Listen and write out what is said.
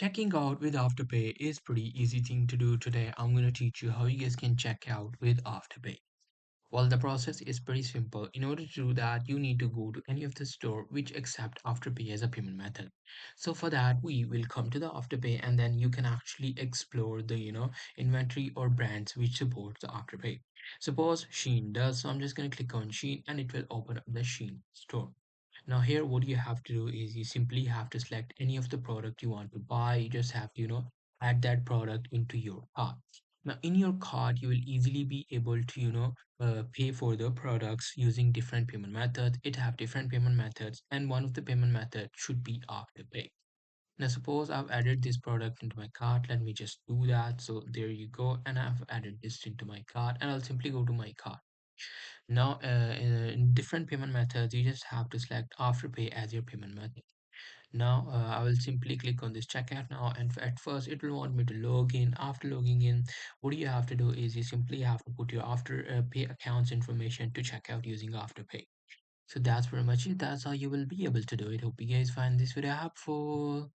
Checking out with Afterpay is pretty easy thing to do today. I'm going to teach you how you guys can check out with Afterpay. Well, the process is pretty simple. In order to do that, you need to go to any of the store which accept Afterpay as a payment method. So for that, we will come to the Afterpay and then you can actually explore the, inventory or brands which support the Afterpay. Suppose Sheen does, so I'm just going to click on Sheen and it will open up the Sheen store. Now here what you have to do is you simply have to select any of the product you want to buy. You just have to, add that product into your cart. Now in your cart, you will easily be able to, pay for the products using different payment methods. It have different payment methods and one of the payment method should be Afterpay. Now suppose I've added this product into my cart. Let me just do that. So there you go. And I've added this into my cart and I'll simply go to my cart. Now, in different payment methods, you just have to select Afterpay as your payment method. Now, I will simply click on this checkout now, and at first, it will want me to log in. After logging in, what you have to do is you simply have to put your Afterpay accounts information to check out using Afterpay. So that's pretty much it. That's how you will be able to do it. Hope you guys find this video helpful.